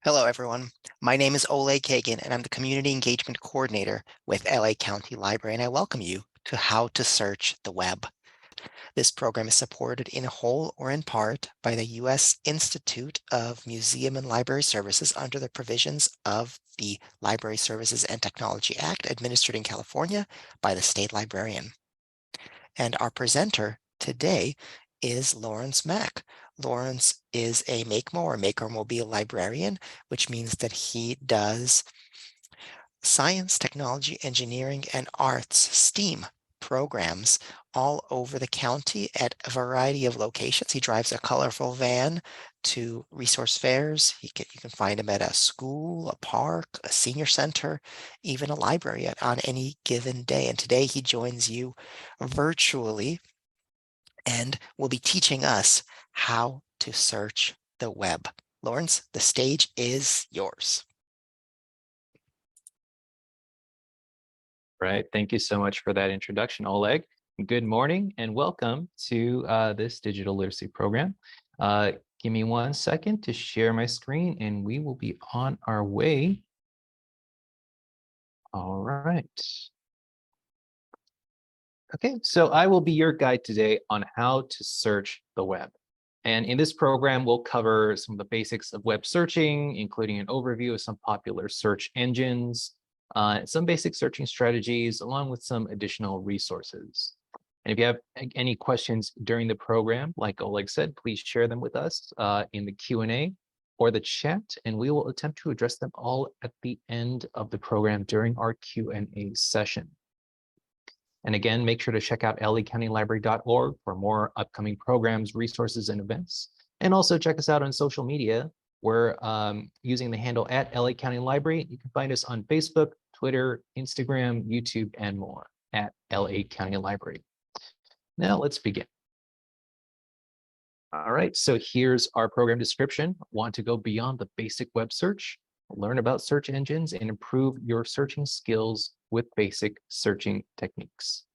Hello, everyone. My name is Oleg Kagan, and I'm the Community Engagement Coordinator with LA County Library, and I welcome you to How to Search the Web. This program is supported in whole or in part by the U.S. Institute of Museum and Library Services under the provisions of the Library Services and Technology Act, administered in California by the State Librarian. And our presenter today is Lawrence Mack. Lawrence is a MAKEMO or Maker-Mobile librarian, which means that he does science, technology, engineering, and arts, STEAM programs all over the county at a variety of locations. He drives a colorful van to resource fairs. You can find him at a school, a park, a senior center, even a library on any given day. And today he joins you virtually and will be teaching us how to search the web. Lawrence, the stage is yours. Right. Thank you so much for that introduction, Oleg. Good morning and welcome to this digital literacy program. Give me 1 second to share my screen and we will be on our way. All right. Okay, so I will be your guide today on how to search the web. And in this program, we'll cover some of the basics of web searching, including an overview of some popular search engines, some basic searching strategies, along with some additional resources. And if you have any questions during the program, like Oleg said, please share them with us in the Q&A or the chat, and we will attempt to address them all at the end of the program during our Q&A session. And again, make sure to check out lacountylibrary.org for more upcoming programs, resources, and events. And also check us out on social media. We're using the handle at LA County Library. You can find us on Facebook, Twitter, Instagram, YouTube, and more at LA County Library. Now let's begin. All right, so here's our program description. Want to go beyond the basic web search, learn about search engines, and improve your searching skills with basic searching techniques.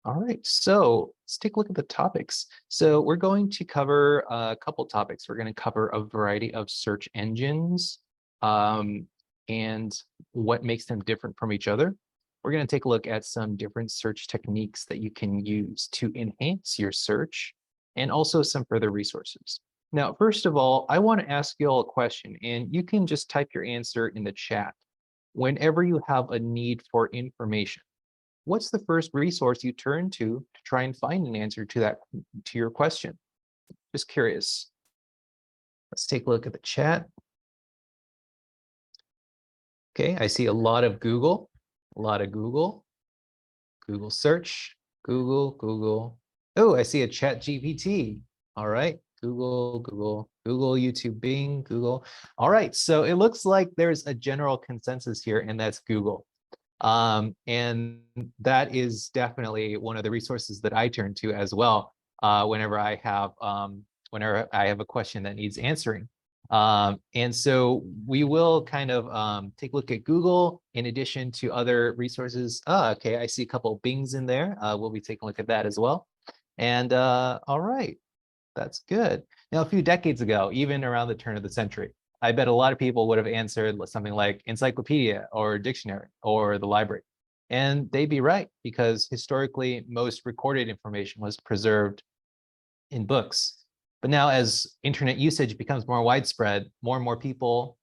All right, so let's take a look at the topics. So we're going to cover a couple topics. We're going to cover a variety of search engines and what makes them different from each other. We're going to take a look at some different search techniques that you can use to enhance your search and also some further resources. Now, first of all, I want to ask you all a question, and you can just type your answer in the chat. Whenever you have a need for information, what's the first resource you turn to try and find an answer to your question? Just curious. Let's take a look at the chat. Okay, I see a lot of Google, Google search, Google. Oh, I see a chat GPT. All right, Google, YouTube, Bing, Google. All right, so it looks like there's a general consensus here, and that's Google. And that is definitely one of the resources that I turn to as well whenever I have a question that needs answering. And so we will kind of take a look at Google in addition to other resources. Okay, I see a couple of Bings in there. We'll be taking a look at that as well. And all right, that's good. Now, a few decades ago, even around the turn of the century, I bet a lot of people would have answered something like encyclopedia or dictionary or the library. And they'd be right, because historically, most recorded information was preserved in books. But now as internet usage becomes more widespread, more and more people,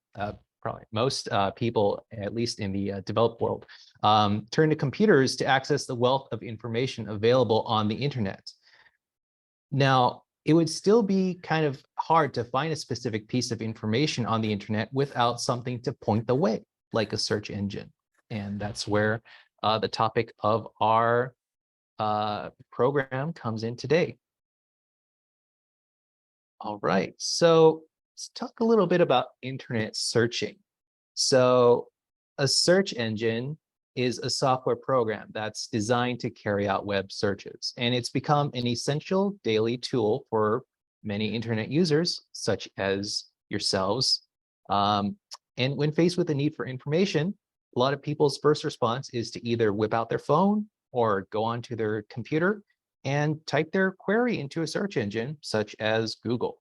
probably most people, at least in the developed world, turn to computers to access the wealth of information available on the internet. Now, it would still be kind of hard to find a specific piece of information on the internet without something to point the way, like a search engine. And that's where the topic of our program comes in today. All right, so let's talk a little bit about internet searching. So a search engine is a software program that's designed to carry out web searches. And it's become an essential daily tool for many internet users, such as yourselves. And when faced with the need for information, a lot of people's first response is to either whip out their phone or go onto their computer and type their query into a search engine, such as Google.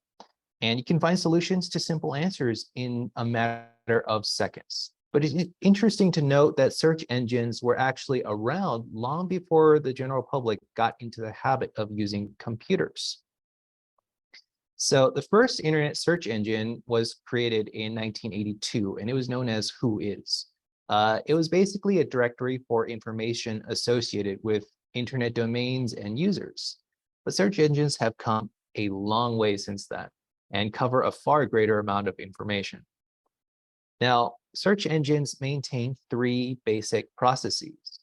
And you can find solutions to simple answers in a matter of seconds. But it's interesting to note that search engines were actually around long before the general public got into the habit of using computers. So the first internet search engine was created in 1982, and it was known as Whois. It was basically a directory for information associated with internet domains and users. But search engines have come a long way since then and cover a far greater amount of information. Now, search engines maintain three basic processes.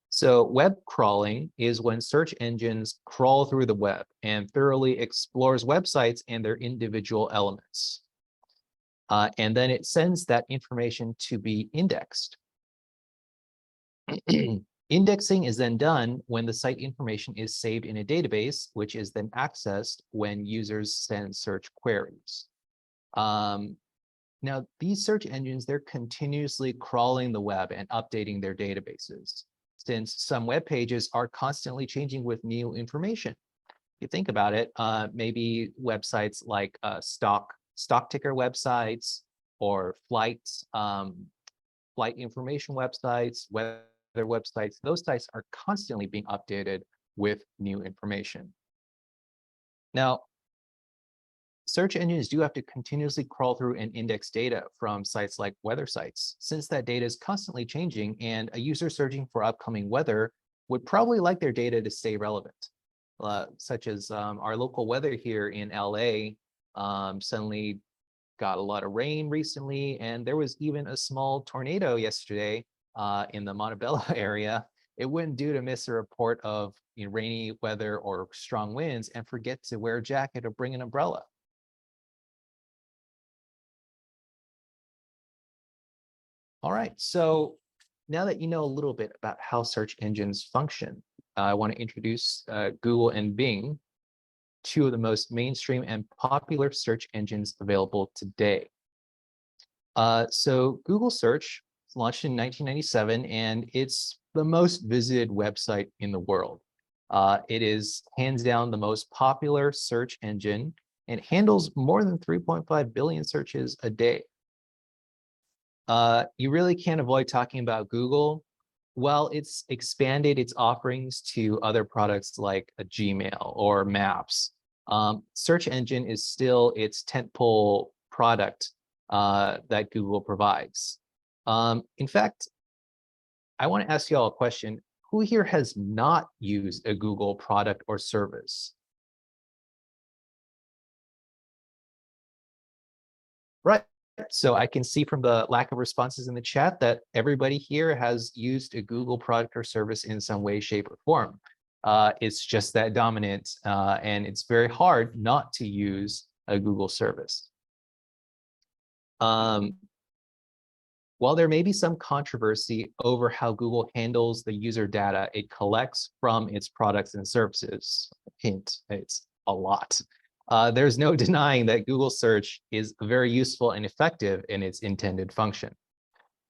So web crawling is when search engines crawl through the web and thoroughly explores websites and their individual elements. And then it sends that information to be indexed. Indexing is then done when the site information is saved in a database, which is then accessed when users send search queries. Now, these search engines, they're continuously crawling the web and updating their databases, since some web pages are constantly changing with new information. If you think about it, maybe websites like stock ticker websites or flight information websites, weather websites, those sites are constantly being updated with new information. Now, search engines do have to continuously crawl through and index data from sites like weather sites, since that data is constantly changing and a user searching for upcoming weather would probably like their data to stay relevant, such as our local weather here in LA suddenly got a lot of rain recently, and there was even a small tornado yesterday in the Montebello area. It wouldn't do to miss a report of rainy weather or strong winds and forget to wear a jacket or bring an umbrella. All right, so now that you know a little bit about how search engines function, I want to introduce Google and Bing, two of the most mainstream and popular search engines available today. So Google Search was launched in 1997, and it's the most visited website in the world. It is hands down the most popular search engine and handles more than 3.5 billion searches a day. You really can't avoid talking about Google. Well, it's expanded its offerings to other products like a Gmail or Maps. Search engine is still its tentpole product that Google provides. In fact, I want to ask you all a question. Who here has not used a Google product or service? Right. So I can see from the lack of responses in the chat that everybody here has used a Google product or service in some way, shape, or form. It's just that dominant, and it's very hard not to use a Google service. While there may be some controversy over how Google handles the user data it collects from its products and services, hint, it's a lot. There's no denying that Google search is very useful and effective in its intended function.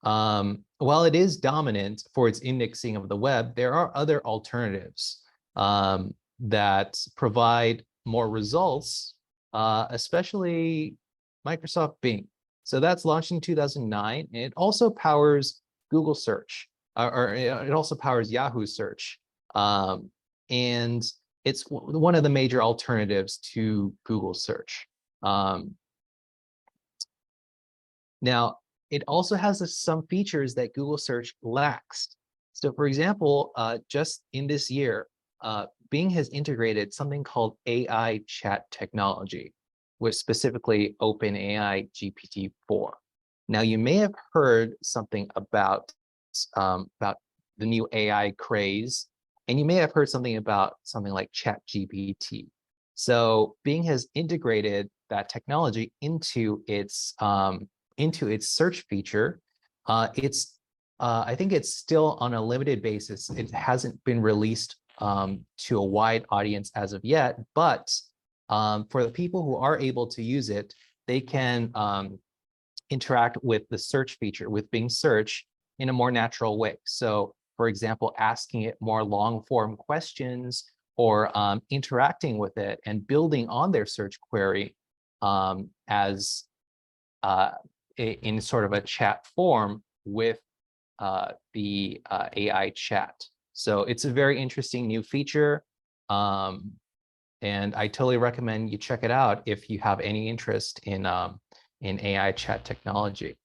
While it is dominant for its indexing of the web, there are other alternatives that provide more results, especially Microsoft Bing. So that's launched in 2009, and it also powers Google search, or it also powers Yahoo search. And it's one of the major alternatives to Google search. Now, it also has some features that Google search lacks. So for example, just in this year, Bing has integrated something called AI chat technology, with specifically OpenAI GPT-4. Now, you may have heard something about the new AI craze, and you may have heard something about something like ChatGPT. So Bing has integrated that technology into its search feature. I think it's still on a limited basis. It hasn't been released to a wide audience as of yet, but for the people who are able to use it, they can interact with the search feature, with Bing search, in a more natural way. So for example, asking it more long form questions or interacting with it and building on their search query as in sort of a chat form with the AI chat. So it's a very interesting new feature. And I totally recommend you check it out if you have any interest in AI chat technology.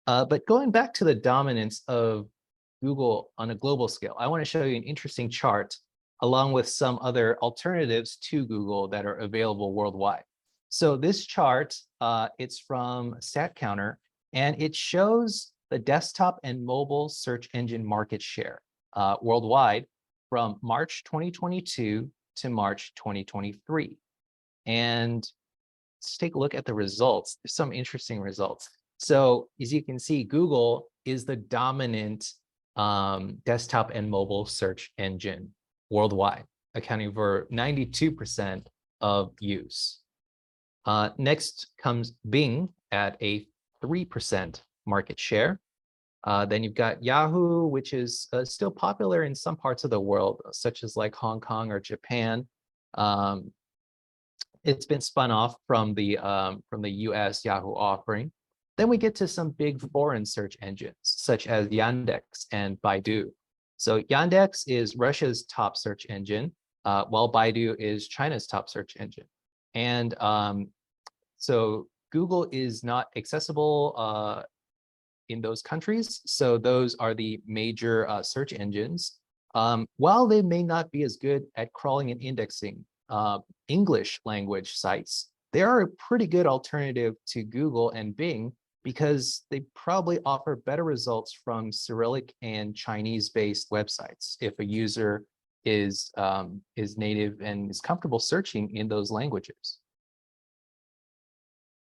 But going back to the dominance of Google on a global scale, I want to show you an interesting chart along with some other alternatives to Google that are available worldwide. So this chart, it's from StatCounter, and it shows the desktop and mobile search engine market share worldwide from March 2022 to March 2023. And let's take a look at the results. There's some interesting results. So as you can see, Google is the dominant desktop and mobile search engine worldwide, accounting for 92% of use. Next comes Bing at a 3% market share. Then you've got Yahoo, which is still popular in some parts of the world, such as like Hong Kong or Japan. It's been spun off from the US Yahoo offering. Then we get to some big foreign search engines, such as Yandex and Baidu. So Yandex is Russia's top search engine, while Baidu is China's top search engine. And so Google is not accessible in those countries. So those are the major search engines. While they may not be as good at crawling and indexing English language sites, they are a pretty good alternative to Google and Bing because they probably offer better results from Cyrillic and Chinese-based websites if a user is native and is comfortable searching in those languages.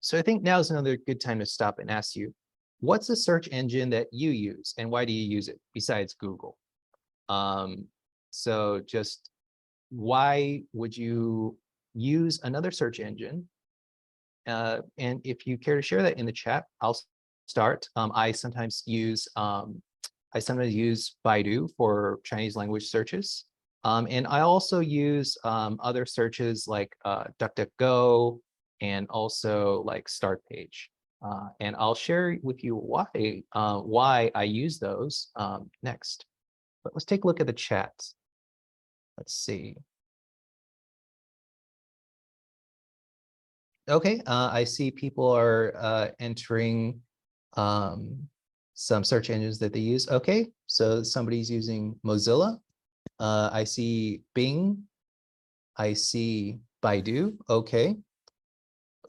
So I think now is another good time to stop and ask you, what's a search engine that you use and why do you use it besides Google? So just why would you use another search engine? And if you care to share that in the chat, I'll start. I sometimes use Baidu for Chinese language searches. And I also use other searches like DuckDuckGo and also like Startpage. And I'll share with you why I use those next. But let's take a look at the chat. Let's see. Okay, I see people are entering some search engines that they use. Okay, so somebody's using Mozilla. I see Bing. I see Baidu. Okay.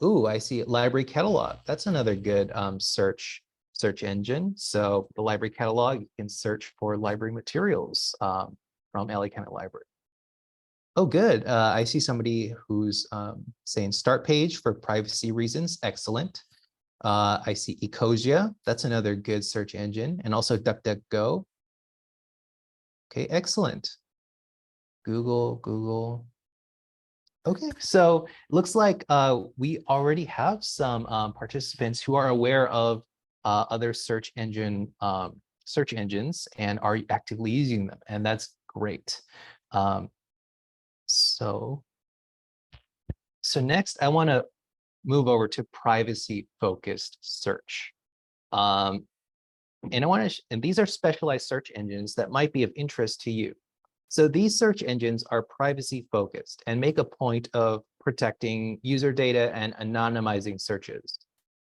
Ooh, I see library catalog. That's another good search engine. So the library catalog, you can search for library materials from LA County Library. Oh, good. I see somebody who's saying start page for privacy reasons. Excellent. I see Ecosia. That's another good search engine. And also DuckDuckGo. Okay, excellent. Google. Okay, so it looks like we already have some participants who are aware of other search engines and are actively using them, and that's great. So next, I want to move over to privacy-focused search. And I want to, and these are specialized search engines that might be of interest to you. So these search engines are privacy-focused and make a point of protecting user data and anonymizing searches.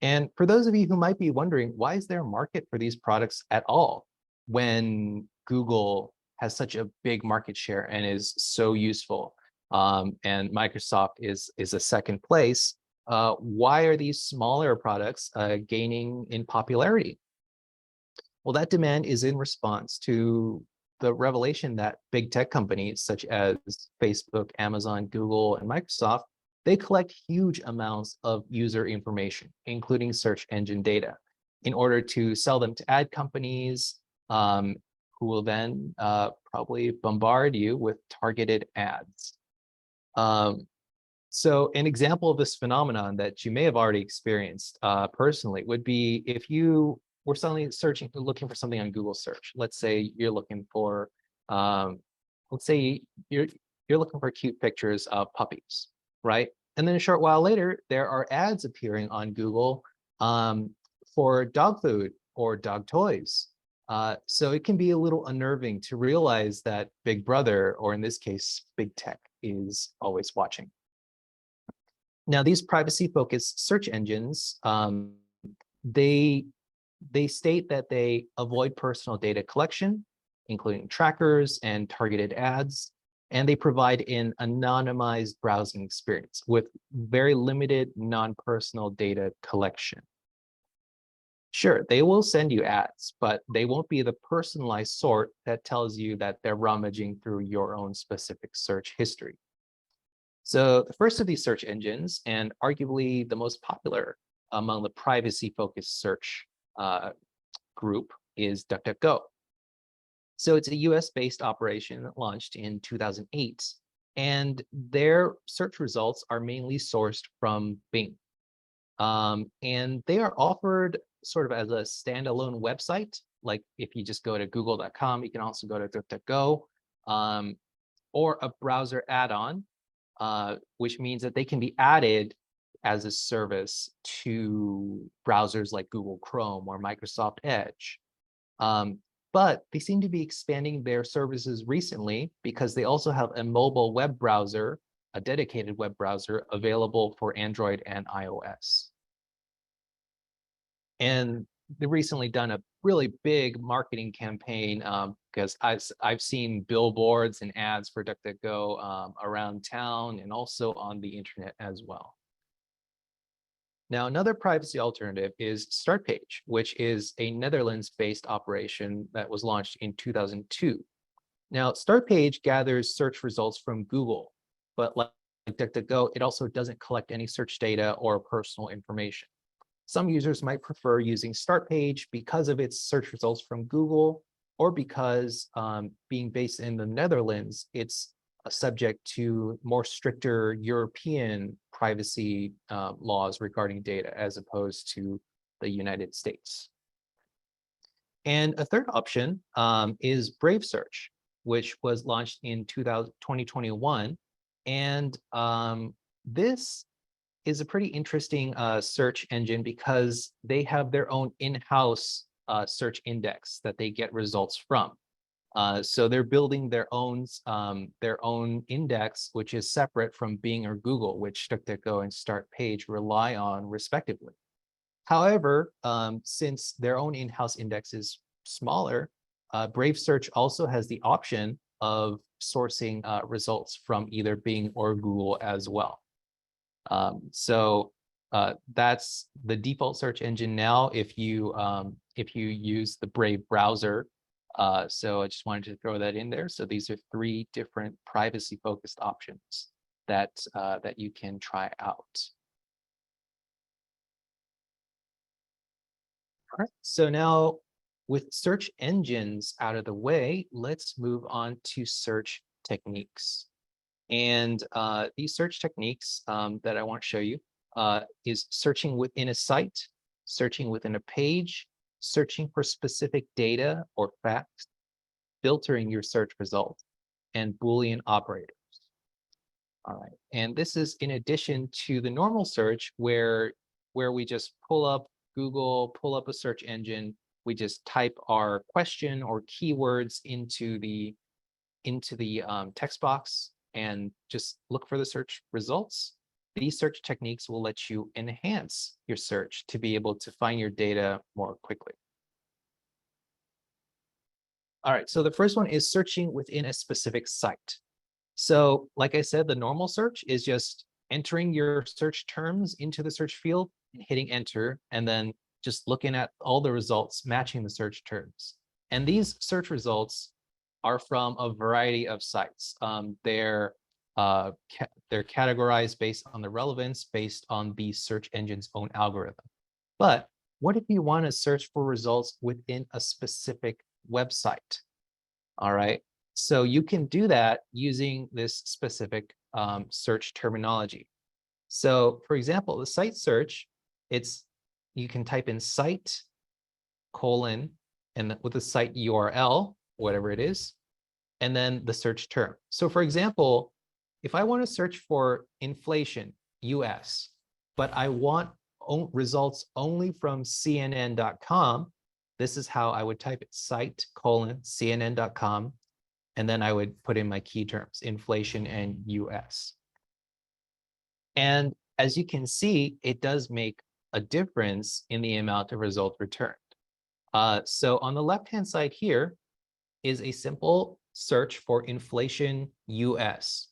And for those of you who might be wondering, why is there a market for these products at all when Google has such a big market share and is so useful, and Microsoft is a second place? Why are these smaller products gaining in popularity? Well, that demand is in response to the revelation that big tech companies such as Facebook, Amazon, Google, and Microsoft, they collect huge amounts of user information, including search engine data, in order to sell them to ad companies, who will then probably bombard you with targeted ads. So an example of this phenomenon that you may have already experienced personally would be if you were suddenly looking for something on Google search. Let's say you're looking for, let's say you're looking for cute pictures of puppies, right? And then a short while later, there are ads appearing on Google for dog food or dog toys. So it can be a little unnerving to realize that Big Brother, or in this case, Big Tech, is always watching. Now, these privacy-focused search engines, they state that they avoid personal data collection, including trackers and targeted ads, and they provide an anonymized browsing experience with very limited non-personal data collection. Sure, they will send you ads, but they won't be the personalized sort that tells you that they're rummaging through your own specific search history. So the first of these search engines, and arguably the most popular among the privacy-focused search group, is DuckDuckGo. So it's a US-based operation that launched in 2008, and their search results are mainly sourced from Bing. And they are offered sort of as a standalone website. Like if you just go to google.com, you can also go to DuckDuckGo, or a browser add-on, which means that they can be added as a service to browsers like Google Chrome or Microsoft Edge. But they seem to be expanding their services recently because they also have a mobile web browser, a dedicated web browser available for Android and iOS. And they've recently done a really big marketing campaign because I've seen billboards and ads for DuckDuckGo around town and also on the internet as well. Now, another privacy alternative is Startpage, which is a Netherlands-based operation that was launched in 2002. Now, Startpage gathers search results from Google, but like DuckDuckGo, it also doesn't collect any search data or personal information. Some users might prefer using Startpage because of its search results from Google, or because being based in the Netherlands, it's subject to more stricter European privacy laws regarding data as opposed to the United States. And a third option is Brave Search, which was launched in 2021. And this is a pretty interesting search engine because they have their own in-house search index that they get results from. So they're building their own index, which is separate from Bing or Google, which DuckDuckGo and Startpage rely on respectively. However, since their own in-house index is smaller, Brave Search also has the option of sourcing results from either Bing or Google as well. So that's the default search engine now if you use the Brave browser. So I just wanted to throw that in there. So these are 3 different privacy-focused options that you can try out. All right. So now with search engines out of the way, let's move on to search techniques. And these search techniques that I want to show you is searching within a site, searching within a page, searching for specific data or facts, filtering your search results, and Boolean operators. All right, and this is in addition to the normal search where we just pull up Google, pull up a search engine, we just type our question or keywords into the text box and just look for the search results. These search techniques will let you enhance your search to be able to find your data more quickly. All right, so the first one is searching within a specific site. So like I said, the normal search is just entering your search terms into the search field and hitting enter, and then just looking at all the results matching the search terms. And these search results are from a variety of sites. They're categorized based on the relevance, based on the search engine's own algorithm. But what if you want to search for results within a specific website? All right, so you can do that using this specific search terminology. So for example, the site search, you can type in site : and with the site URL, whatever it is, and then the search term. So for example, if I want to search for inflation US, but I want results only from CNN.com, this is how I would type it, site:CNN.com, and then I would put in my key terms, inflation and US. And as you can see, it does make a difference in the amount of result returned. So on the left-hand side here is a simple search for inflation US.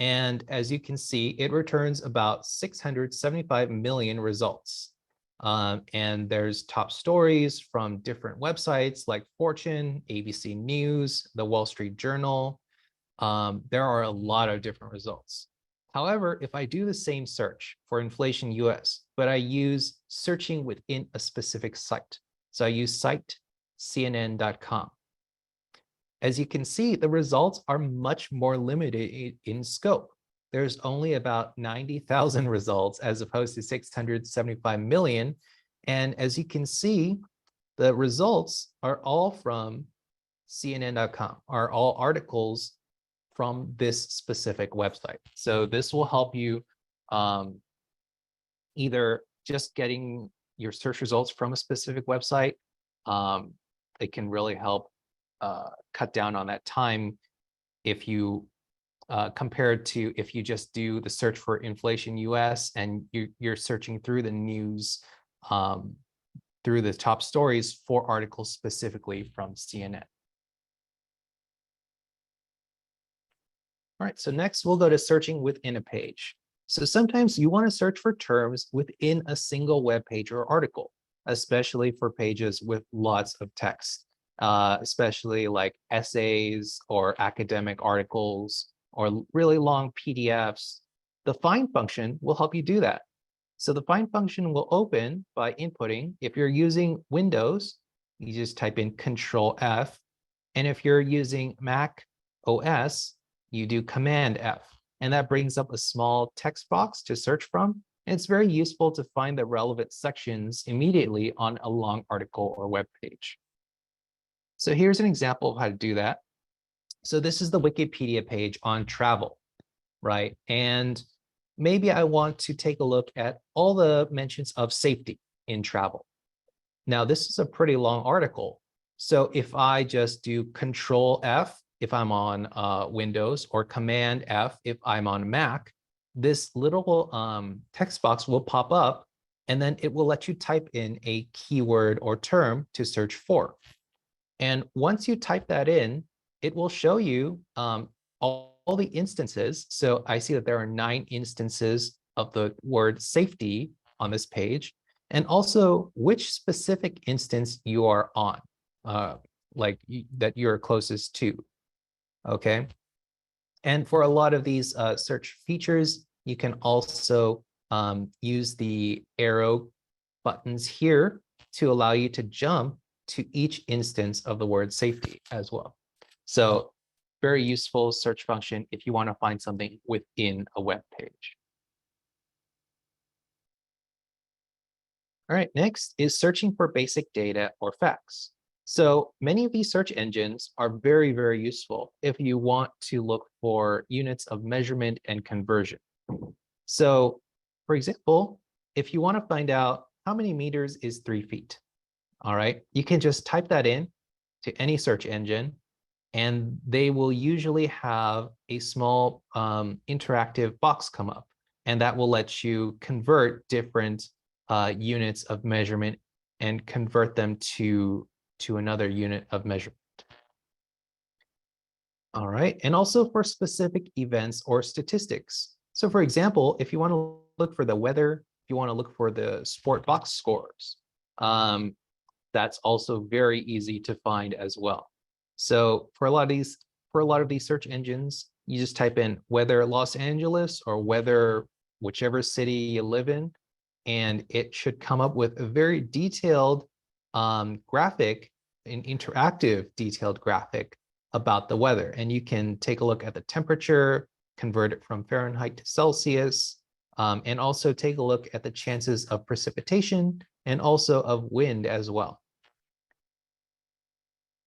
And as you can see, it returns about 675 million results. And there's top stories from different websites like Fortune, ABC News, the Wall Street Journal. There are a lot of different results. However, if I do the same search for inflation US, but I use searching within a specific site, so I use site:CNN.com. As you can see, the results are much more limited in scope. There's only about 90,000 results as opposed to 675 million. And as you can see, the results are all from CNN.com, are all articles from this specific website. So this will help you either just getting your search results from a specific website. It can really help cut down on that time if you compared to if you just do the search for inflation US and you're searching through the news through the top stories for articles specifically from CNN. All right, so next we'll go to searching within a page. So sometimes you want to search for terms within a single web page or article, especially for pages with lots of text, especially like essays or academic articles or really long PDFs. The find function will help you do that. So the find function will open by inputting. If you're using Windows, you just type in Control F. And if you're using Mac OS, you do Command F. And that brings up a small text box to search from. And it's very useful to find the relevant sections immediately on a long article or web page. So here's an example of how to do that. So this is the Wikipedia page on travel, right? And maybe I want to take a look at all the mentions of safety in travel. Now, this is a pretty long article. So if I just do Control F, if I'm on Windows, or Command F, if I'm on Mac, this little text box will pop up, and then it will let you type in a keyword or term to search for. And once you type that in, it will show you all the instances. So I see that there are 9 instances of the word safety on this page, and also which specific instance you are on, that you're closest to. Okay. And for a lot of these search features, you can also use the arrow buttons here to allow you to jump to each instance of the word safety as well. So very useful search function if you want to find something within a web page. All right, next is searching for basic data or facts. So many of these search engines are very, very useful if you want to look for units of measurement and conversion. So for example, if you want to find out how many meters is 3 feet, all right, you can just type that in to any search engine, and they will usually have a small interactive box come up, and that will let you convert different units of measurement and convert them to another unit of measurement. All right, and also for specific events or statistics. So for example, if you want to look for the weather, if you want to look for the sport box scores, that's also very easy to find as well. So for a lot of these search engines, you just type in weather Los Angeles or weather whichever city you live in, and it should come up with a very detailed graphic, an interactive detailed graphic about the weather. And you can take a look at the temperature, convert it from Fahrenheit to Celsius, and also take a look at the chances of precipitation and also of wind as well.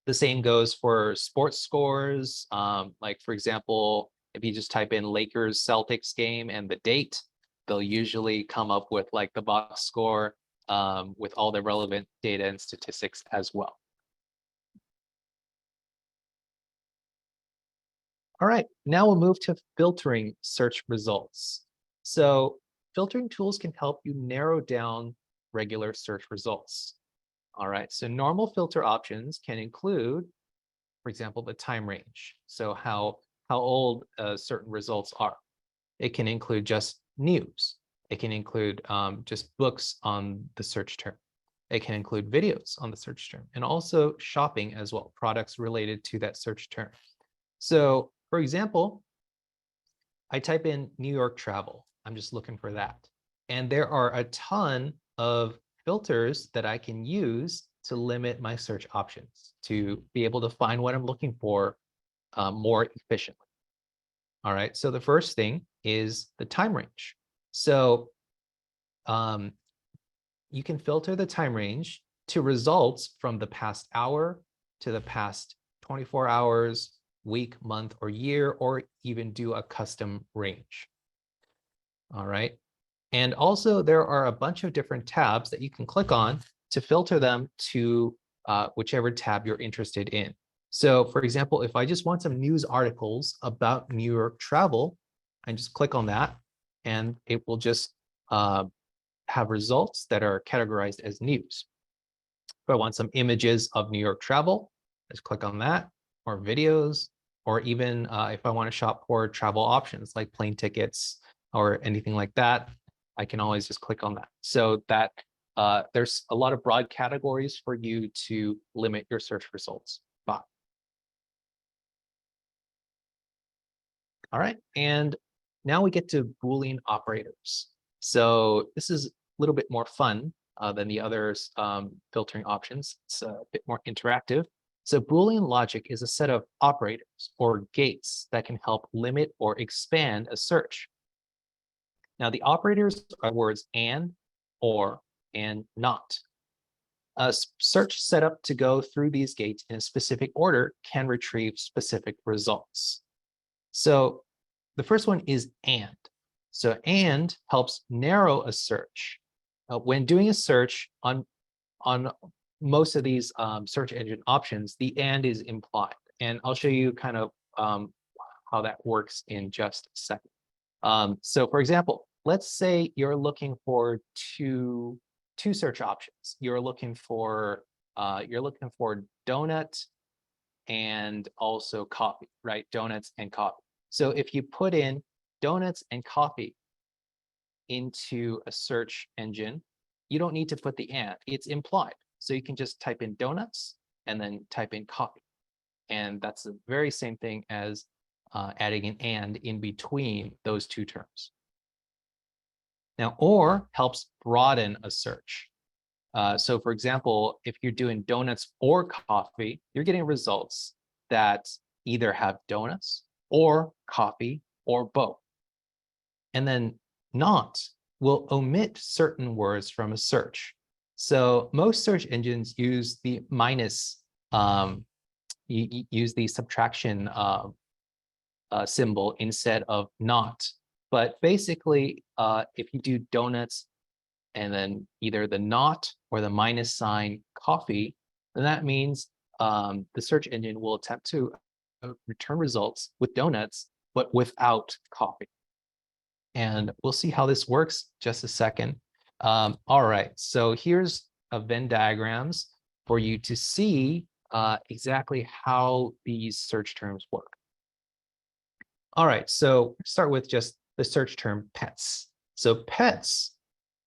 The same goes for sports scores. Like for example, if you just type in Lakers Celtics game and the date, they'll usually come up with like the box score with all the relevant data and statistics as well. All right, now we'll move to filtering search results. So filtering tools can help you narrow down regular search results. All right, so normal filter options can include, for example, the time range. So how old certain results are. It can include just news. It can include just books on the search term. It can include videos on the search term, and also shopping as well, products related to that search term. So for example, I type in New York travel. I'm just looking for that. And there are a ton of filters that I can use to limit my search options, to be able to find what I'm looking for more efficiently. All right, so the first thing is the time range. So you can filter the time range to results from the past hour to the past 24 hours, week, month, or year, or even do a custom range. All right. And also there are a bunch of different tabs that you can click on to filter them to whichever tab you're interested in. So for example, if I just want some news articles about New York travel, I just click on that and it will just have results that are categorized as news. If I want some images of New York travel, just click on that, or videos, or even if I want to shop for travel options like plane tickets or anything like that, I can always just click on that. So that there's a lot of broad categories for you to limit your search results by. All right, and now we get to Boolean operators. So this is a little bit more fun than the other filtering options. It's a bit more interactive. So Boolean logic is a set of operators or gates that can help limit or expand a search. Now the operators are words and, or, and not. A search set up to go through these gates in a specific order can retrieve specific results. So the first one is and. So and helps narrow a search. When doing a search on most of these search engine options, the and is implied. And I'll show you kind of how that works in just a second. So for example, let's say you're looking for two search options. You're looking for donut and also coffee, right? Donuts and coffee. So if you put in donuts and coffee into a search engine, you don't need to put the and, it's implied. So you can just type in donuts and then type in coffee. And that's the very same thing as adding an and in between those two terms. Now, or helps broaden a search. So for example, if you're doing donuts or coffee, you're getting results that either have donuts or coffee or both. And then not will omit certain words from a search. So most search engines use the minus, use the subtraction symbol instead of not. But basically, if you do donuts and then either the not or the minus sign coffee, then that means the search engine will attempt to return results with donuts, but without coffee. And we'll see how this works just a second. All right, so here's a Venn diagrams for you to see exactly how these search terms work. All right, so start with just the search term pets. So pets,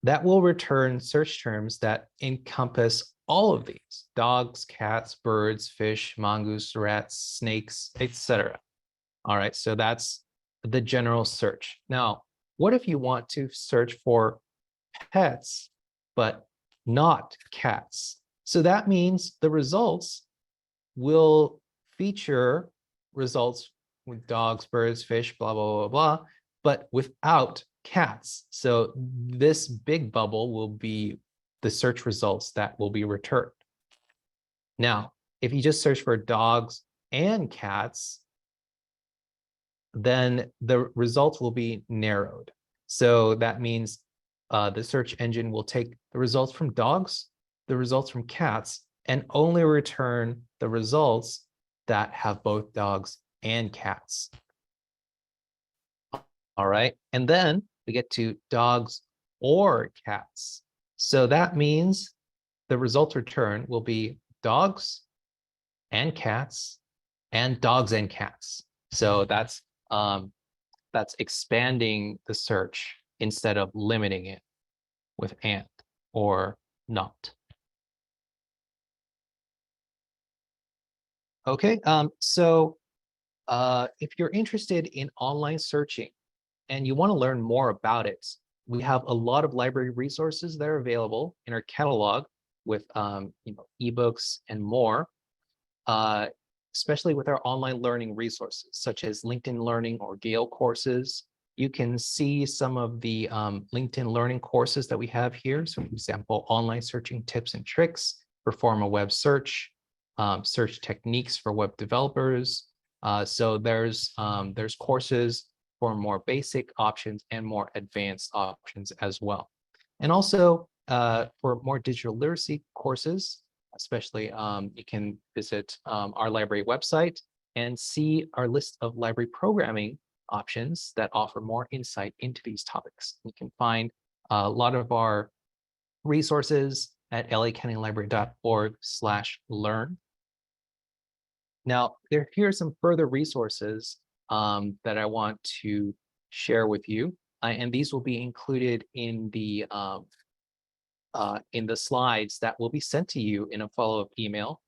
that will return search terms that encompass all of these: dogs, cats, birds, fish, mongoose, rats, snakes, etc. All right, so that's the general search. Now, what if you want to search for pets, but not cats? So that means the results will feature results with dogs, birds, fish, blah, blah, blah, blah, but without cats. So this big bubble will be the search results that will be returned. Now, if you just search for dogs and cats, then the results will be narrowed. So that means the search engine will take the results from dogs, the results from cats, and only return the results that have both dogs and cats. All right. And then we get to dogs or cats. So that means the results returned will be dogs and cats and dogs and cats. So that's expanding the search instead of limiting it with and or not. Okay, so if you're interested in online searching and you want to learn more about it, we have a lot of library resources that are available in our catalog with ebooks and more, especially with our online learning resources such as LinkedIn Learning or Gale courses. You can see some of the LinkedIn Learning courses that we have here. So for example, online searching tips and tricks, perform a web search, search techniques for web developers. So there's courses for more basic options and more advanced options as well. And also for more digital literacy courses, especially you can visit our library website and see our list of library programming options that offer more insight into these topics. You can find a lot of our resources at lacountylibrary.org/learn. Now, here are some further resources that I want to share with you, and these will be included in the slides that will be sent to you in a follow-up email.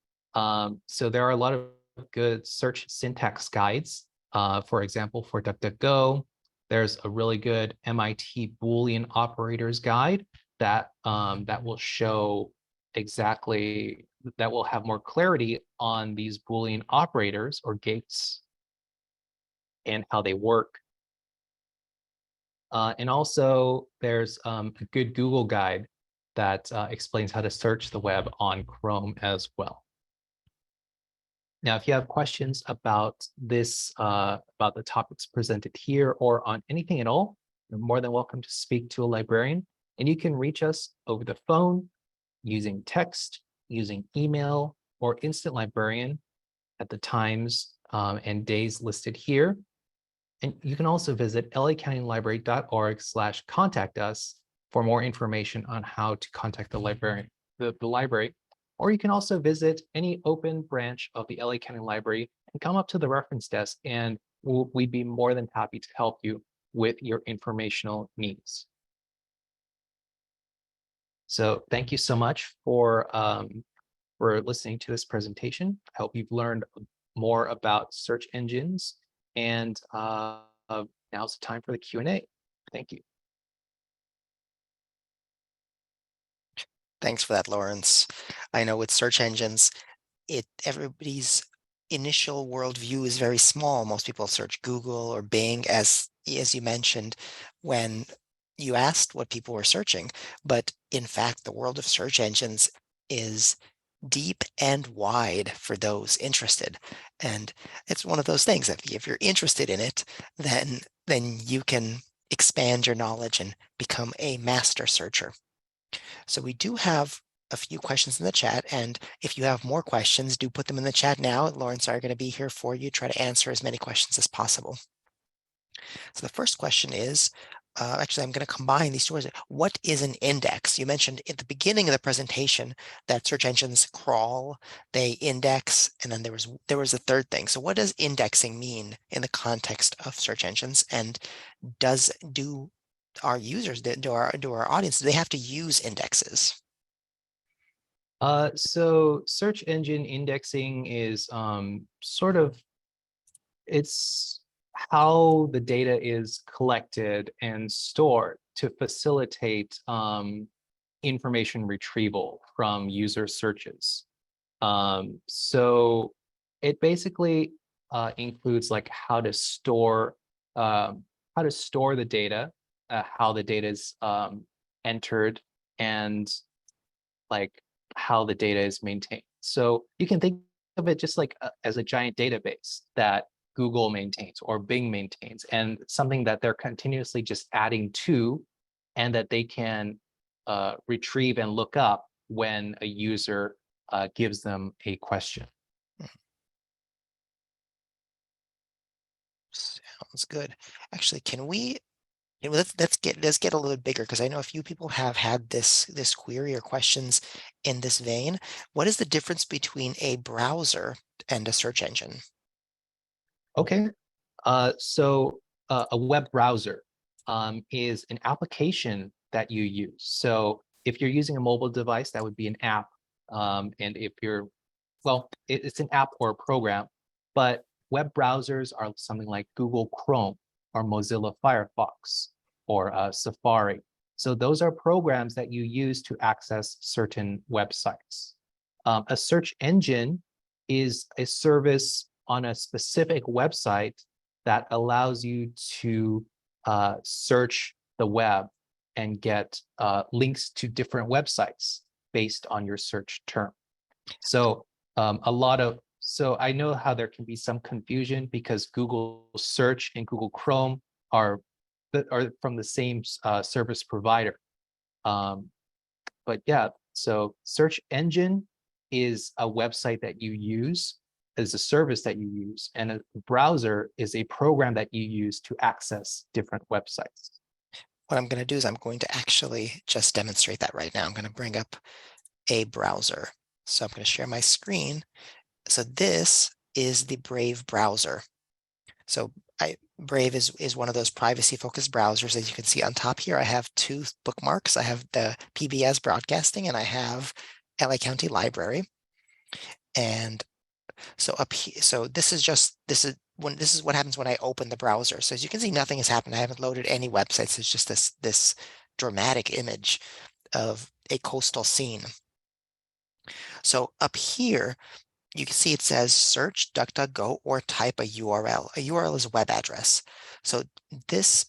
So there are a lot of good search syntax guides. For example, for DuckDuckGo, there's a really good MIT Boolean operators guide that will show exactly, that will have more clarity on these Boolean operators or gates and how they work. And also there's a good Google guide that explains how to search the web on Chrome as well. Now, if you have questions about this, about the topics presented here or on anything at all, you're more than welcome to speak to a librarian, and you can reach us over the phone, using text, using email, or Instant Librarian at the times and days listed here. And you can also visit lacountylibrary.org/contact us for more information on how to contact the librarian, the library. Or you can also visit any open branch of the LA County Library and come up to the reference desk, and we'd be more than happy to help you with your informational needs. So thank you so much for listening to this presentation. I hope you've learned more about search engines, and now's the time for the Q&A. Thank you. Thanks for that, Lawrence. I know with search engines, everybody's initial worldview is very small. Most people search Google or Bing, as you mentioned, when you asked what people were searching. But in fact, the world of search engines is deep and wide for those interested. And it's one of those things that if you're interested in it, then you can expand your knowledge and become a master searcher. So we do have a few questions in the chat, and if you have more questions, do put them in the chat now. Lawrence and I are going to be here for you, try to answer as many questions as possible. So the first question is, actually, I'm going to combine these two words. What is an index? You mentioned at the beginning of the presentation that search engines crawl, they index, and then there was a third thing. So what does indexing mean in the context of search engines? And do our users, do our audience, do they have to use indexes? So search engine indexing is sort of, it's how the data is collected and stored to facilitate information retrieval from user searches. So it basically includes like how to store the data, how the data is entered, and like how the data is maintained. So you can think of it just like as a giant database that Google maintains or Bing maintains, and something that they're continuously just adding to, and that they can retrieve and look up when a user gives them a question. Sounds good. Actually, let's get a little bit bigger, because I know a few people have had this query or questions in this vein. What is the difference between a browser and a search engine? Okay, so a web browser is an application that you use. So if you're using a mobile device, that would be an app. And if you're, well, it's an app or a program, but web browsers are something like Google Chrome or Mozilla Firefox or Safari. So those are programs that you use to access certain websites. A search engine is a service on a specific website that allows you to search the web and get links to different websites based on your search term. So so I know how there can be some confusion because Google search and Google Chrome are from the same service provider. But yeah, so search engine is a website that you use, is a service that you use, and a browser is a program that you use to access different websites. What I'm going to do is I'm going to actually just demonstrate that right now. I'm going to bring up a browser. So I'm going to share my screen. So this is the Brave browser. So Brave is one of those privacy-focused browsers. As you can see on top here, I have two bookmarks. I have the PBS broadcasting, and I have LA County Library. And so up here, so this is what happens when I open the browser. So as you can see, nothing has happened. I haven't loaded any websites. It's just this dramatic image of a coastal scene. So up here, you can see it says search DuckDuckGo or type a URL. A URL is a web address. So this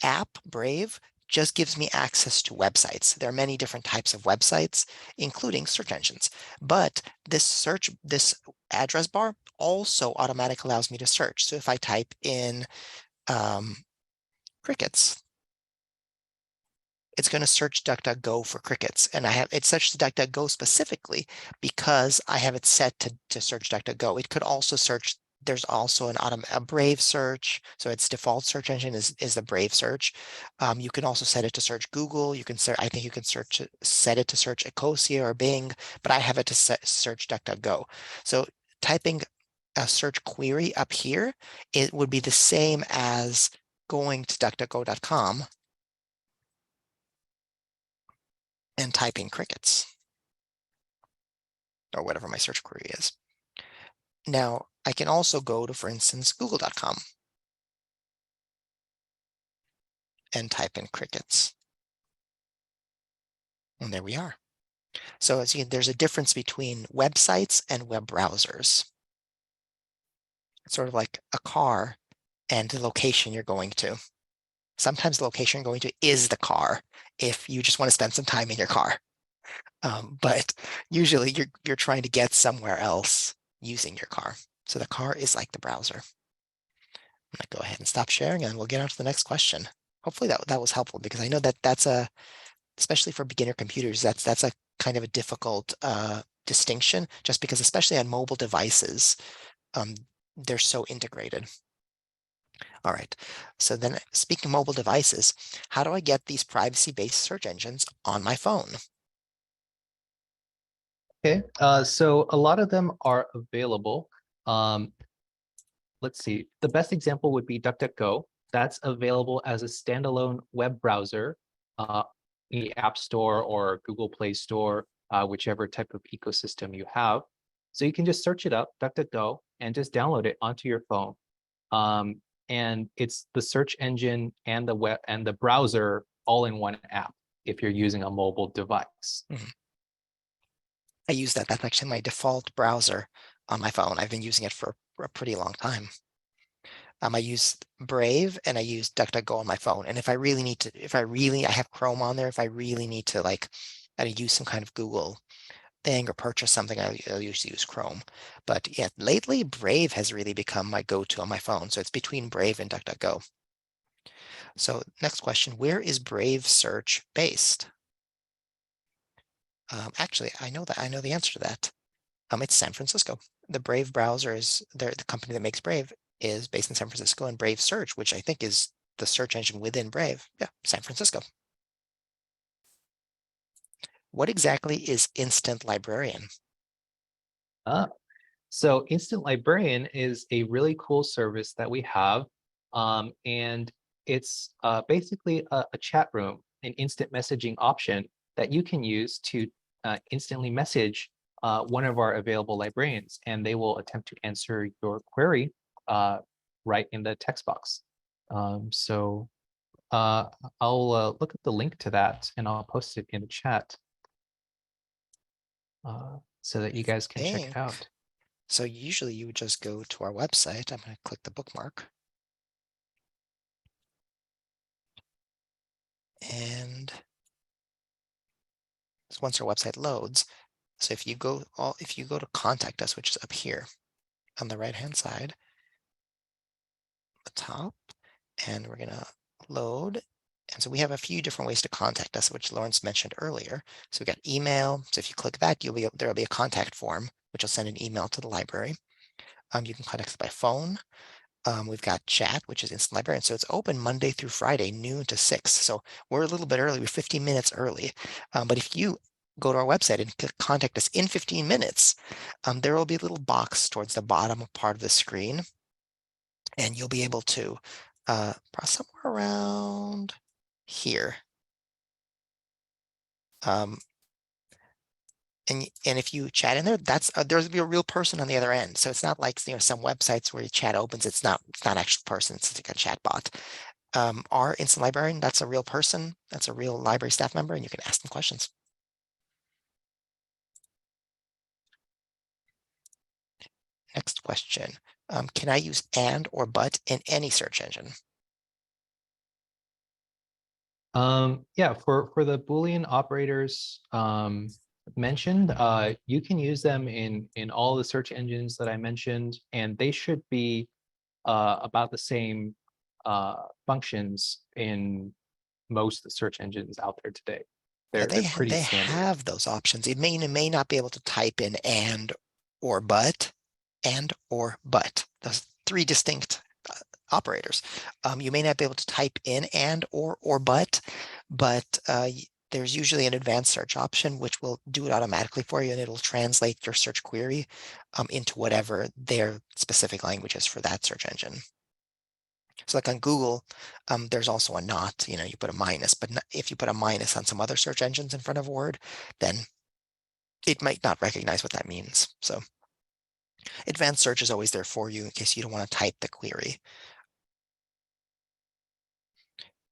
app, Brave, just gives me access to websites. There are many different types of websites, including search engines. But this address bar also automatically allows me to search. So if I type in crickets, it's going to search DuckDuckGo for crickets. And it searches DuckDuckGo specifically because I have it set to search DuckDuckGo. It could also search, there's also a Brave search. So its default search engine is the Brave search. You can also set it to search Google. You can I think you can set it to search Ecosia or Bing, but I have it to search DuckDuckGo. So typing a search query up here, it would be the same as going to DuckDuckGo.com and typing crickets, or whatever my search query is. Now, I can also go to, for instance, google.com and type in crickets. And there we are. So as you can, there's a difference between websites and web browsers. It's sort of like a car and the location you're going to. Sometimes the location you're going to is the car if you just want to spend some time in your car. But usually you're trying to get somewhere else using your car. So the car is like the browser. I'm gonna go ahead and stop sharing and we'll get on to the next question. Hopefully that was helpful, because I know that's especially for beginner computers, that's a kind of a difficult distinction, just because especially on mobile devices, they're so integrated. All right, so then speaking of mobile devices, how do I get these privacy-based search engines on my phone? Okay, so a lot of them are available. Let's see, the best example would be DuckDuckGo. That's available as a standalone web browser in the App Store or Google Play Store, whichever type of ecosystem you have. So you can just search it up, DuckDuckGo, and just download it onto your phone. And it's the search engine and the web and the browser all in one app if you're using a mobile device. I use that. That's actually my default browser on my phone. I've been using it for a pretty long time. I use Brave and I use DuckDuckGo on my phone. And if I really need to, I have Chrome on there, if I really need to use some kind of Google thing or purchase something, I'll usually use Chrome. But yeah, lately Brave has really become my go-to on my phone. So it's between Brave and DuckDuckGo. So next question, where is Brave search based? Actually, I know the answer to that. It's San Francisco. The Brave browser is the company that makes Brave is based in San Francisco, and Brave Search, which I think is the search engine within Brave, yeah, San Francisco. What exactly is Instant Librarian? So Instant Librarian is a really cool service that we have. And it's basically a chat room, an instant messaging option that you can use to instantly message one of our available librarians, and they will attempt to answer your query right in the text box. So I'll look at the link to that and I'll post it in the chat so that you guys can check it out. So usually you would just go to our website. I'm going to click the bookmark. And so once our website loads, so if you go to contact us, which is up here on the right-hand side, the top, and we're going to load. And so we have a few different ways to contact us, which Lawrence mentioned earlier. So we got email. So if you click that, there will be a contact form, which will send an email to the library. You can contact us by phone. We've got chat, which is Instant Librarian. So it's open Monday through Friday, noon to 6. So we're a little bit early. We're 15 minutes early. But if you go to our website and contact us in 15 minutes, there will be a little box towards the bottom part of the screen. And you'll be able to somewhere around here. And if you chat in there, that's there's be a real person on the other end. So it's not like some websites where your chat opens, it's not actual person, it's like a chat bot. Our Instant Librarian, that's a real person, that's a real library staff member, and you can ask them questions. Next question. Can I use and or but in any search engine? Yeah, for the Boolean operators mentioned, you can use them in all the search engines that I mentioned, and they should be about the same functions in most search engines out there today. Yeah, They're pretty they standard. have those options. It may not be able to type in and or but, Those three distinct operators. You may not be able to type in and or but there's usually an advanced search option which will do it automatically for you, and it'll translate your search query into whatever their specific language is for that search engine. So like on Google, there's also a not, you put a minus, but if you put a minus on some other search engines in front of a word, then it might not recognize what that means. So advanced search is always there for you in case you don't want to type the query.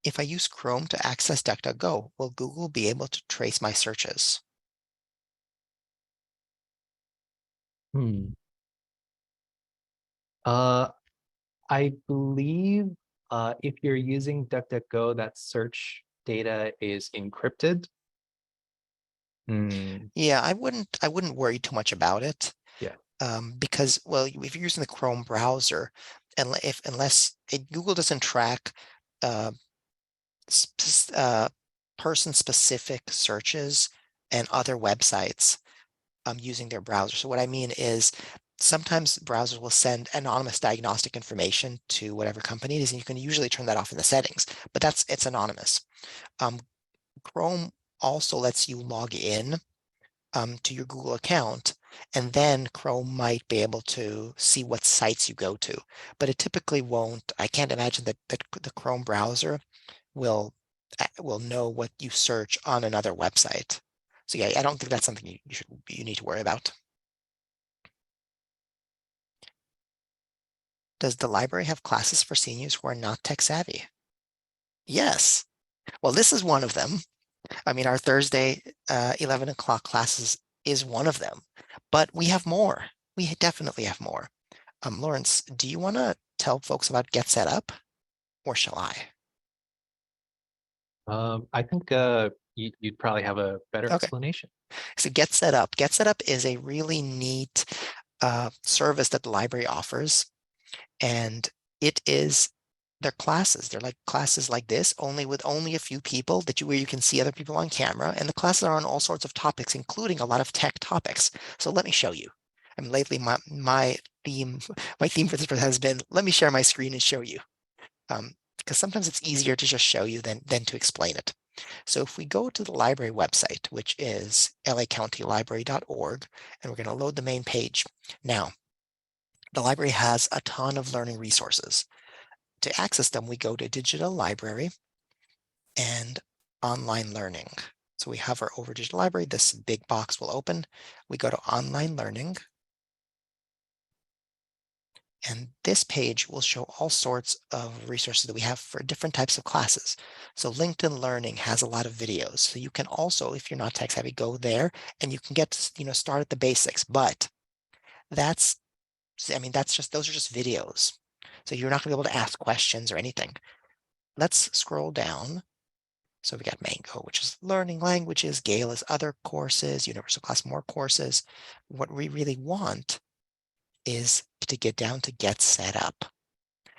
If I use Chrome to access DuckDuckGo, will Google be able to trace my searches? I believe if you're using DuckDuckGo, that search data is encrypted. Yeah, I wouldn't worry too much about it. Yeah. Because, well, if you're using the Chrome browser, and unless Google doesn't track person-specific searches and other websites using their browser. So what I mean is sometimes browsers will send anonymous diagnostic information to whatever company it is, and you can usually turn that off in the settings, but it's anonymous. Chrome also lets you log in to your Google account, and then Chrome might be able to see what sites you go to, but it typically won't. I can't imagine that the Chrome browser will know what you search on another website. So yeah, I don't think that's something you need to worry about. Does the library have classes for seniors who are not tech savvy? Yes. Well, this is one of them. I mean, our Thursday 11 o'clock classes is one of them, but we have more. We definitely have more. Lawrence, do you want to tell folks about Get Set Up, or shall I? I think You'd probably have a better Okay. explanation. So Get Set Up. Get Set Up is a really neat service that the library offers. And it is their classes. They're like classes like this, only with only a few people where you can see other people on camera. And the classes are on all sorts of topics, including a lot of tech topics. So let me show you. I mean, lately my theme for this has been, let me share my screen and show you. Because sometimes it's easier to just show you than to explain it. So if we go to the library website, which is lacountylibrary.org, and we're going to load the main page. Now, the library has a ton of learning resources. To access them, we go to Digital Library and Online Learning. So we hover over Digital Library, this big box will open. We go to Online Learning. And this page will show all sorts of resources that we have for different types of classes. So LinkedIn Learning has a lot of videos. So you can also, if you're not tech savvy, go there and you can get, start at the basics. But those are just videos. So you're not gonna be able to ask questions or anything. Let's scroll down. So we got Mango, which is learning languages. Gale is other courses. Universal Class more courses. What we really want is to get down to Get Set Up.